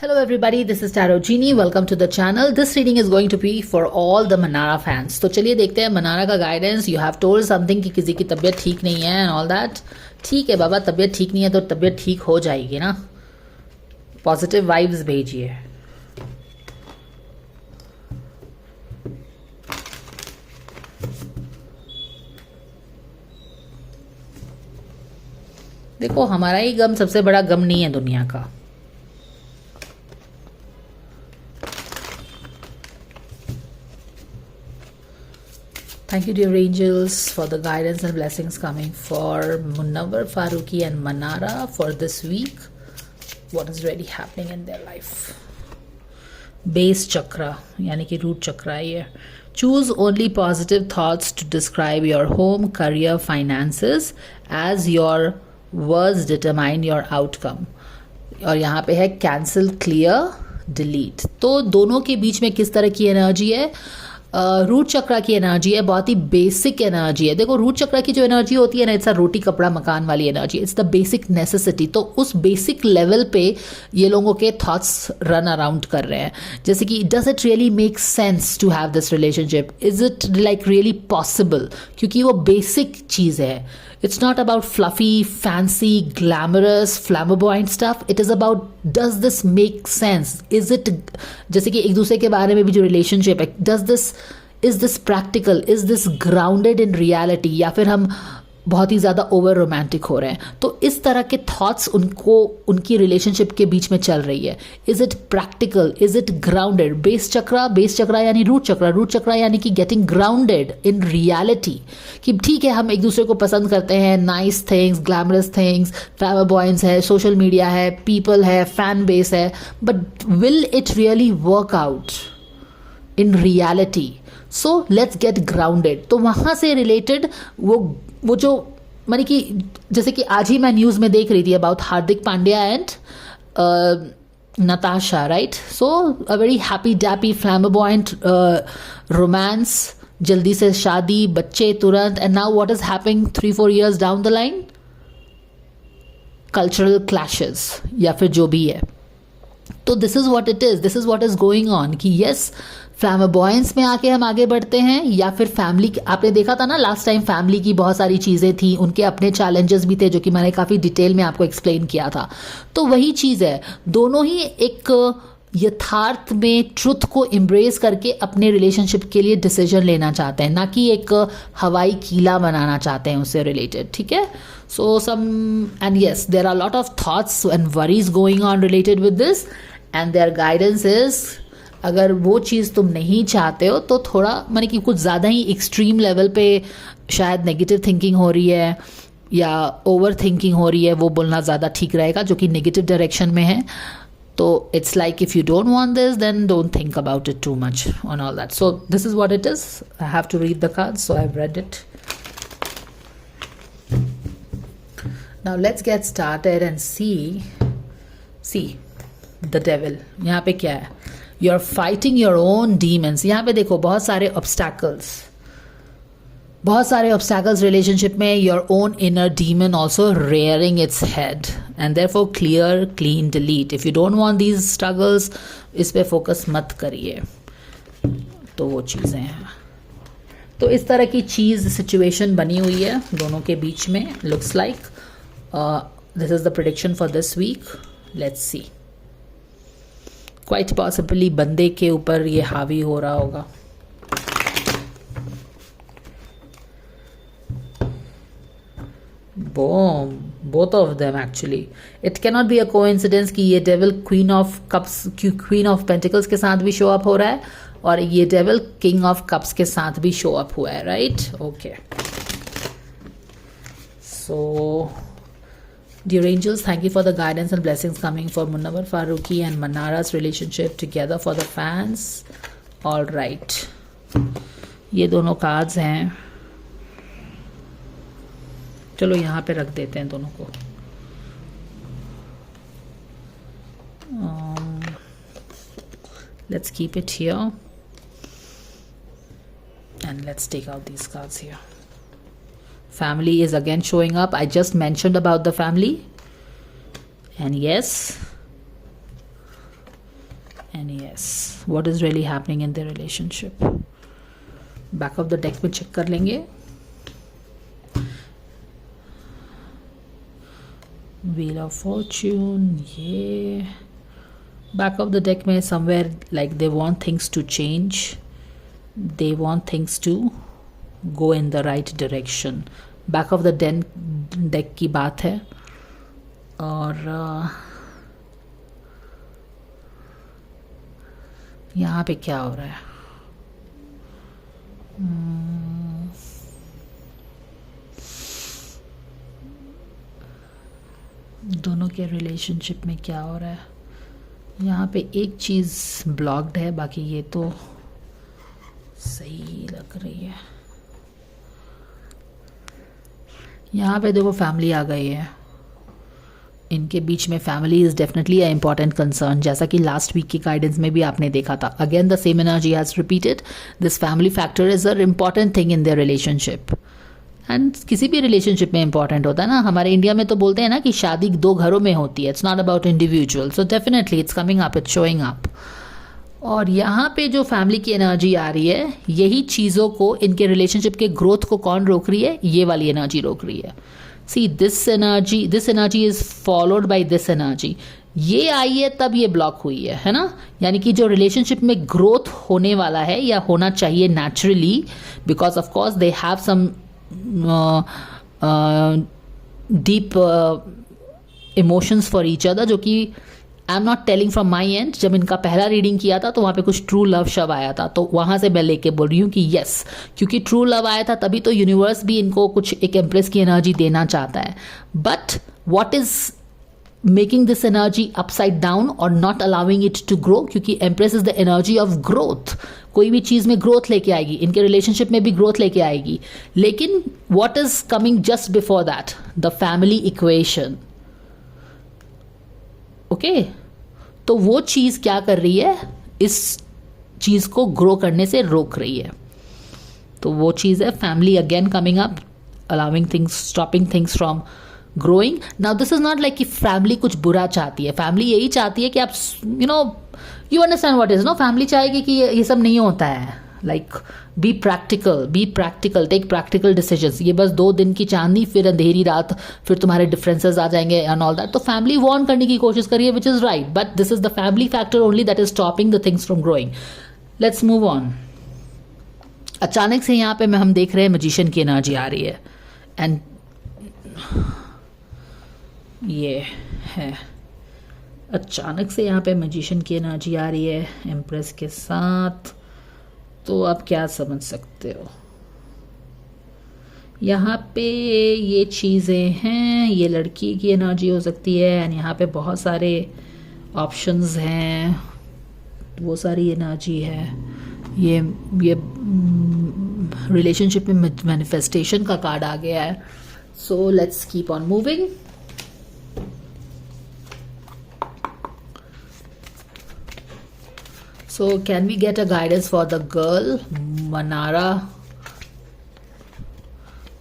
Hello everybody, this is Tarot Genie. Welcome to the channel. This reading is going to be for all the Manara fans. तो चलिए देखते हैं मनारा का guidance. You have told something कि किसी की तबीयत ठीक नहीं है and all that. ठीक है बाबा, तबीयत ठीक नहीं है तो तबीयत ठीक हो जाएगी ना. पॉजिटिव वाइब्स भेजिए. देखो, हमारा ही गम सबसे बड़ा गम नहीं है दुनिया का. Thank you, dear angels, for the guidance and blessings coming for Munawwar Farooqi and Manara for this week. What is really happening in their life? Base chakra, यानी कि root chakra है ये. Choose only positive thoughts to describe your home, career, finances as your words determine your outcome. और यहाँ पे है cancel, clear, delete. तो दोनों के बीच में किस तरह की एनर्जी है? रूट चक्रा की एनर्जी है, बहुत ही बेसिक एनर्जी है. देखो, रूट चक्रा की जो एनर्जी होती है ना, इट्स अ रोटी कपड़ा मकान वाली energy. It's the basic necessity. तो उस बेसिक लेवल पे ये लोगों के थॉट्स रन अराउंड कर रहे हैं. जैसे कि does it really make sense to have this relationship? Is it like really possible? क्योंकि वो बेसिक चीज़ है. It's not about fluffy, fancy, glamorous, flamboyant stuff. It is about, does this make sense? Is it, जैसे कि एक दूसरे के बारे में भी जो रिलेशनशिप है, is this practical? Is this grounded in reality? या फिर हम बहुत ही ज़्यादा ओवर रोमांटिक हो रहे हैं. तो इस तरह के थॉट्स उनकी रिलेशनशिप के बीच में चल रही है. Is it practical? Is it grounded? Base chakra यानी रूट चक्रा यानी कि गेटिंग ग्राउंडेड इन रियलिटी. कि ठीक है, हम एक दूसरे को पसंद करते हैं, नाइस थिंग्स, ग्लैमरस थिंग्स, फ्लैवरबॉयंस है, सोशल मीडिया है, पीपल है, फैन बेस है, but will it really work out in reality? So let's get grounded. तो वहाँ से रिलेटेड वो जो मानी कि जैसे कि आज ही मैं न्यूज़ में देख रही थी about Hardik Pandya and Natasha, right? So a very happy Debi flamboyant romance, जल्दी से शादी, बच्चे तुरंत. And now what is happening 3-4 years down the line? Cultural clashes या फिर जो भी है. तो this is what it is, this is what is going on. कि यस, फ्लैम्बॉयंस में आके हम आगे बढ़ते हैं, या फिर फैमिली. आपने देखा था ना लास्ट टाइम, फैमिली की बहुत सारी चीज़ें थी, उनके अपने चैलेंजेस भी थे जो कि मैंने काफ़ी डिटेल में आपको एक्सप्लेन किया था. तो वही चीज़ है, दोनों ही एक यथार्थ में ट्रुथ को एम्ब्रेस करके अपने रिलेशनशिप के लिए डिसीजन लेना चाहते हैं, ना कि एक हवाई कीला बनाना चाहते हैं उससे रिलेटेड. ठीक है? So and yes, there are lot of thoughts and worries going on related with this, and there guidance is, अगर वो चीज़ तुम नहीं चाहते हो तो थोड़ा माने कि कुछ ज़्यादा ही एक्सट्रीम लेवल पे शायद नेगेटिव थिंकिंग हो रही है या ओवर थिंकिंग हो रही है, वो बोलना ज़्यादा ठीक रहेगा, जो कि नेगेटिव डायरेक्शन में है. तो it's like if you don't want this then don't think about it too much on all that. So this is what it is. I have to read the card, so I have read it. Now let's get started and see the devil. यहाँ पे क्या है? You are fighting your own demons. यहाँ पे देखो, बहुत सारे obstacles relationship में. Your own inner demon also rearing its head, and therefore clear, clean, delete. If you don't want these struggles, इस पे फोकस मत करिए. तो वो चीज़ें हैं. तो इस तरह की चीज़, सिचुएशन बनी हुई है दोनों के बीच में. Looks like this is the prediction for this week. Let's see. Quite possibly बंदे के ऊपर ये हावी हो रहा होगा. बोम, both of them actually. It can not be a coincidence कि ये डेविल क्वीन ऑफ पेंटिकल्स के साथ भी शो अप हो रहा है, और ये डेविल किंग ऑफ कप्स के साथ भी शो अप हुआ है, right? Okay. So dear angels, thank you for the guidance and blessings coming for Munawwar Farooqi and Manara's relationship together for the fans. All right. ये दोनों cards हैं. चलो यहाँ पे रख देते हैं दोनों को. Let's keep it here. And let's take out these cards here. Family is again showing up. I just mentioned about the family. And yes, and yes what is really happening in their relationship. Back of the deck में check कर लेंगे. Wheel of fortune. ये back of the deck में somewhere like they want things to change, they want things to go in the right direction. Back of the deck की बात है. और यहाँ पे क्या हो रहा है? दोनों के रिलेशनशिप में क्या हो रहा है? यहाँ पे एक चीज़ ब्लॉक्ड है, बाकी ये तो सही लग रही है. यहाँ पे देखो फैमिली आ गई है. इनके बीच में family is definitely a important concern. जैसा कि लास्ट वीक की गाइडेंस में भी आपने देखा था. Again the same energy has repeated. This family factor is a important thing in their relationship. And किसी भी रिलेशनशिप में इंपॉर्टेंट होता है ना. हमारे इंडिया में तो बोलते हैं ना कि शादी 2 घरों में होती है. It's not about individual. So definitely it's coming up, it's showing up. और यहाँ पे जो फैमिली की एनर्जी आ रही है, यही चीज़ों को, इनके रिलेशनशिप के ग्रोथ को कौन रोक रही है? ये वाली एनर्जी रोक रही है. See this energy is followed by this energy. ये आई है तब ये ब्लॉक हुई है ना. यानी कि जो रिलेशनशिप में ग्रोथ होने वाला है या होना चाहिए naturally, because of course they have some deep emotions for each other, जो कि I am not telling from my end. जब इनका पहला रीडिंग किया था तो वहाँ पे कुछ ट्रू लव शब्द आया था, तो वहाँ से मैं लेके बोल रही हूँ कि यस, क्योंकि ट्रू लव आया था तभी तो यूनिवर्स भी इनको कुछ एक एम्प्रेस की एनर्जी देना चाहता है. But what is making this energy upside down और not allowing it to grow? क्योंकि empress is the energy of growth. कोई भी चीज़ में ग्रोथ लेके आएगी. इनके रिलेशनशिप में भी ग्रोथ लेके आएगी. लेकिन what is coming just before that? The family equation. Okay, तो वो चीज़ क्या कर रही है? इस चीज़ को ग्रो करने से रोक रही है. तो वो चीज़ है family again coming up, allowing things, stopping things from growing. Now this is not like कि फैमिली कुछ बुरा चाहती है. फैमिली यही चाहती है कि आप you understand what is. No, family चाहेगी कि ये सब नहीं होता है. Like be practical, take practical decisions. ये बस 2 दिन की चांदनी, फिर अंधेरी रात, फिर तुम्हारे डिफरेंसेस आ जाएंगे एंड ऑल दैट. तो फैमिली वार्न करने की कोशिश करिए, which is right, but this is the family factor only that is stopping the things from growing. Let's move on. अचानक से यहाँ पे हम देख रहे हैं मैजिशियन की एनर्जी आ रही है. एंड ये है, अचानक से यहाँ पे मैजिशियन की एनर्जी आ रही है एम्प्रेस के साथ. तो आप क्या समझ सकते हो? यहाँ पे ये चीज़ें हैं. ये लड़की की एनर्जी हो सकती है. एंड यहाँ पे बहुत सारे ऑप्शंस हैं, वो सारी एनर्जी है. ये रिलेशनशिप में मैनिफेस्टेशन का कार्ड आ गया है. So let's keep on moving. So can we get a guidance for the girl Manara?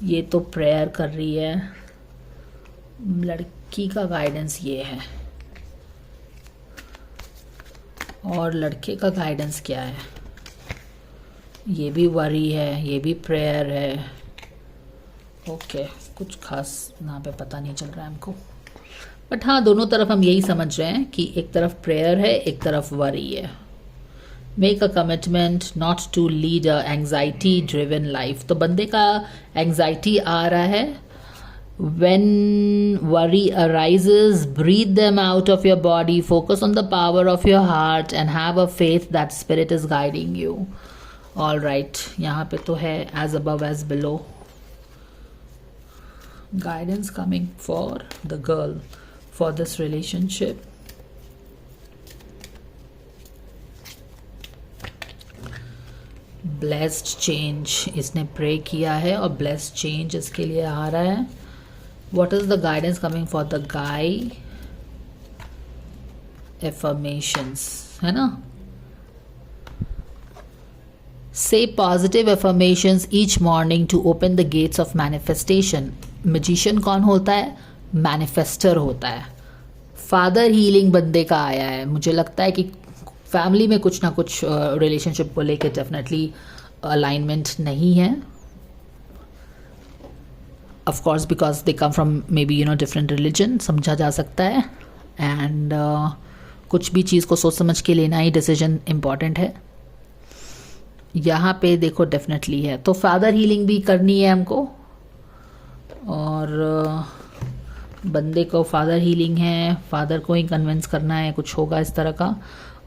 ये तो प्रेयर कर रही है. लड़की का गाइडेंस ये है, और लड़के का गाइडेंस क्या है? ये भी वरी है, ये भी प्रेयर है. ओके, कुछ खास यहाँ पे पता नहीं चल रहा है हमको. बट हाँ, दोनों तरफ हम यही समझ रहे हैं कि एक तरफ प्रेयर है, एक तरफ वरी है. Make a commitment not to lead a anxiety driven life. तो बंदे का एंग्जाइटी आ रहा है. When worry arises, breathe them out of your body, focus on the power of your heart and have a faith that spirit is guiding you. All right, यहाँ पे तो है as above as below. Guidance coming for the girl for this relationship. Blessed change इसने pray किया है और blessed change इसके लिए आ रहा है. What is the guidance coming for the guy? Affirmations है ना. Say positive affirmations each morning to open the gates of manifestation. Magician कौन होता है? मैनिफेस्टर होता है. फादर हीलिंग बंदे का आया है. मुझे लगता है कि फैमिली में कुछ ना कुछ रिलेशनशिप को लेके डेफिनेटली अलाइनमेंट नहीं है, of course because they come from may be different religion, समझा जा सकता है। एंड कुछ भी चीज़ को सोच समझ के लेना ही डिसीजन इम्पॉर्टेंट है। यहाँ पे देखो डेफिनेटली है, तो फादर हीलिंग भी करनी है हमको, और बंदे को फादर हीलिंग है, फादर को ही कन्विंस करना है, कुछ होगा इस तरह का।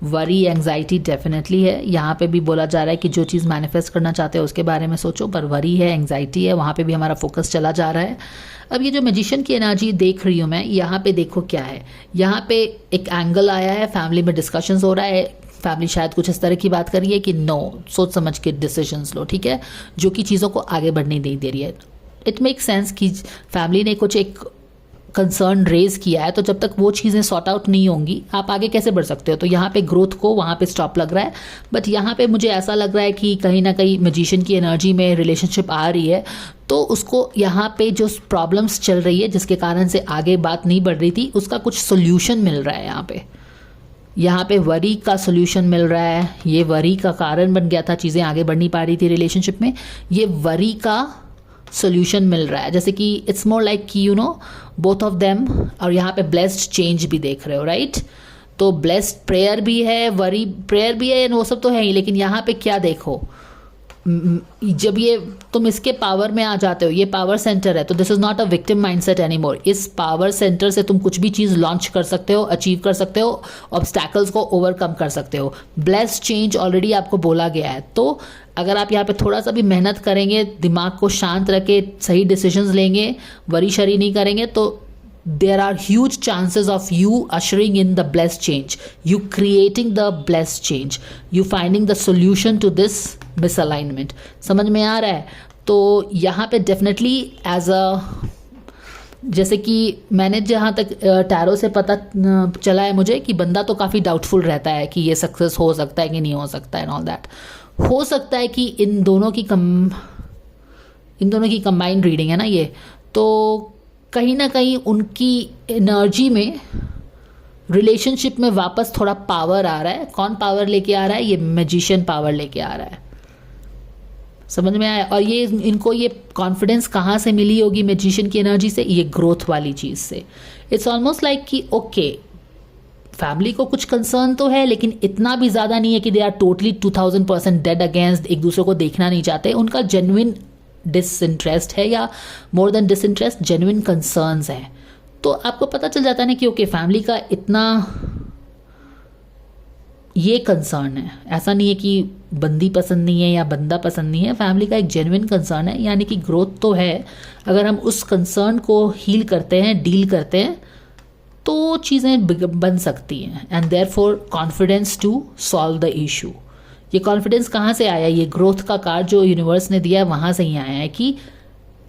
वरी एंग्जाइटी डेफिनेटली है, यहाँ पे भी बोला जा रहा है कि जो चीज़ मैनिफेस्ट करना चाहते हो उसके बारे में सोचो, पर वरी है, एंग्जाइटी है, वहाँ पे भी हमारा फोकस चला जा रहा है। अब ये जो मैजिशियन की एनर्जी देख रही हूँ मैं, यहाँ पे देखो क्या है, यहाँ पे एक एंगल आया है, फैमिली में डिस्कशंस हो रहा है, फैमिली शायद कुछ इस तरह की बात कर रही है कि नो, सोच समझ के डिसीजंस लो, ठीक है, जो कि चीज़ों को आगे बढ़ने नहीं दे रही है। इट मेक सेंस कि फैमिली ने कुछ एक कंसर्न रेज किया है, तो जब तक वो चीज़ें सॉर्ट आउट नहीं होंगी आप आगे कैसे बढ़ सकते हो। तो यहाँ पे ग्रोथ को वहाँ पे स्टॉप लग रहा है, बट यहाँ पे मुझे ऐसा लग रहा है कि कहीं ना कहीं मैजिशियन की एनर्जी में रिलेशनशिप आ रही है, तो उसको यहाँ पे जो प्रॉब्लम्स चल रही है जिसके कारण से आगे बात नहीं बढ़ रही थी, उसका कुछ सोल्यूशन मिल रहा है। यहाँ पे वरी का सोल्यूशन मिल रहा है, ये वरी का कारण बन गया था, चीज़ें आगे बढ़ नहीं पा रही थी रिलेशनशिप में, ये वरी का सोल्यूशन मिल रहा है। जैसे कि इट्स मोर लाइक कि बोथ ऑफ देम, और यहाँ पे ब्लेस्ड चेंज भी देख रहे हो, राइट। तो ब्लेस्ड प्रेयर भी है, वरी प्रेयर भी है, वो सब तो है ही, लेकिन यहाँ पे क्या देखो, जब ये तुम इसके पावर में आ जाते हो, ये पावर सेंटर है, तो this is not a victim mindset anymore. इस पावर सेंटर से तुम कुछ भी चीज़ लॉन्च कर सकते हो, अचीव कर सकते हो, ऑब्स्टैकल्स को ओवरकम कर सकते हो। ब्लेस्ड चेंज ऑलरेडी आपको बोला गया है, तो अगर आप यहाँ पे थोड़ा सा भी मेहनत करेंगे, दिमाग को शांत रखे, सही डिसीजंस लेंगे, वरी शरी नहीं करेंगे, तो there are huge chances of you ushering in the blessed change, you creating the blessed change, you finding the solution to this misalignment। समझ में आ रहा है। तो यहाँ पे डेफिनेटली एज अ, जैसे कि मैंने जहाँ तक टैरो से पता चला है मुझे, कि बंदा तो काफ़ी डाउटफुल रहता है कि ये सक्सेस हो सकता है कि नहीं हो सकता है एंड ऑल दैट। हो सकता है कि इन दोनों की कंबाइंड रीडिंग है ना ये, तो कहीं ना कहीं उनकी एनर्जी में रिलेशनशिप में वापस थोड़ा पावर आ रहा है। कौन पावर लेके आ रहा है? ये मैजिशियन पावर लेके आ रहा है। समझ में आया? और ये इनको ये कॉन्फिडेंस कहाँ से मिली होगी मैजिशियन की एनर्जी से? ये ग्रोथ वाली चीज़ से। इट्स ऑलमोस्ट लाइक कि ओके, फैमिली को कुछ कंसर्न तो है, लेकिन इतना भी ज़्यादा नहीं है कि they are totally 2000% dead against, एक दूसरे को देखना नहीं चाहते। उनका जेन्युइन डिसइंटरेस्ट है, या more than disinterest, genuine concerns हैं। तो आपको पता चल जाता है ना कि ओके, फैमिली का इतना ये कंसर्न है। ऐसा नहीं है कि बंदी पसंद नहीं है या बंदा पसंद नहीं है, फैमिली का एक जेन्युइन कंसर्न है, यानी कि ग्रोथ तो है। अगर हम उस कंसर्न को हील करते हैं, डील करते हैं, तो चीज़ें बन सकती हैं। And therefore confidence to solve the issue. ये कॉन्फिडेंस कहाँ से आया? ये ग्रोथ का कार्ड जो यूनिवर्स ने दिया है वहाँ से ही आया है, कि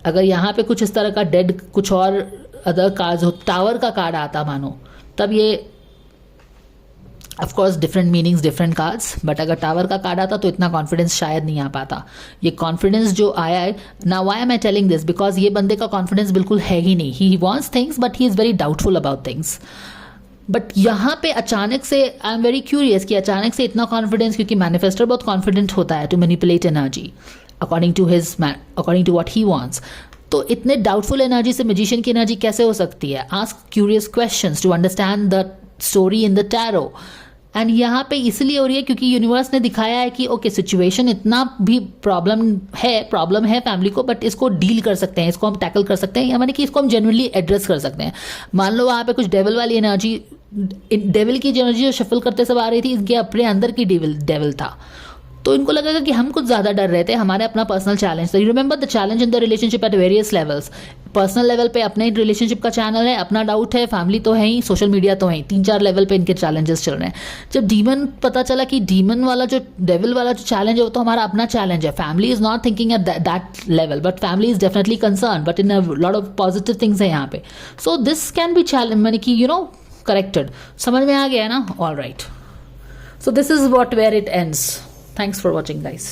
अगर यहाँ पे कुछ इस तरह का डेड कुछ और अदर कार्ड्स हो, टावर का कार्ड आता मानो, तब ये of course different meanings, different cards, but अगर टावर का कार्ड आता तो इतना कॉन्फिडेंस शायद नहीं आ पाता। ये कॉन्फिडेंस जो आया है ना, why am I telling this, because ये बंदे का कॉन्फिडेंस बिल्कुल है ही नहीं। He wants things but he is very doubtful about things. But यहाँ पे अचानक से आई एम वेरी क्यूरियस कि अचानक से इतना कॉन्फिडेंस, क्योंकि मैनिफेस्टर बहुत कॉन्फिडेंट होता है to manipulate energy according to what he wants. तो इतने डाउटफुल एनर्जी से मैजिशियन की एनर्जी कैसे हो सकती है? Ask curious questions to understand the story in the tarot. And यहाँ पे इसलिए हो रही है क्योंकि यूनिवर्स ने दिखाया है कि ओके, सिचुएशन इतना भी प्रॉब्लम है फैमिली को, बट इसको डील कर सकते हैं, इसको हम टैकल कर सकते हैं, यानी कि इसको हम जेन्युइनली एड्रेस कर सकते हैं। मान लो वहाँ पे कुछ डेविल वाली एनर्जी, डेविल की एनर्जी जो शफल करते सब आ रही थी, इनके अपने अंदर की डेविल था, तो इनको लगेगा कि हम कुछ ज़्यादा डर रहे थे, हमारे अपना पर्सनल चैलेंज। तो you remember the challenge in the relationship at various levels. Personal level पे अपने रिलेशनशिप का चैनल है, अपना डाउट है, फैमिली तो है ही, सोशल मीडिया तो है ही, 3-4 लेवल पे इनके चैलेंजेस चल रहे हैं। जब डीमन पता चला कि डीमन वाला जो डेविल वाला जो चैलेंज है वो तो हमारा अपना चैलेंज है, family is not thinking at that level, but family is definitely concern, but in a lot of positive things है यहाँ पे। So this can be challenge, मैंने कि करेक्टेड। समझ में आ गया ना? All right, so this is what where it ends. Thanks for watching, guys.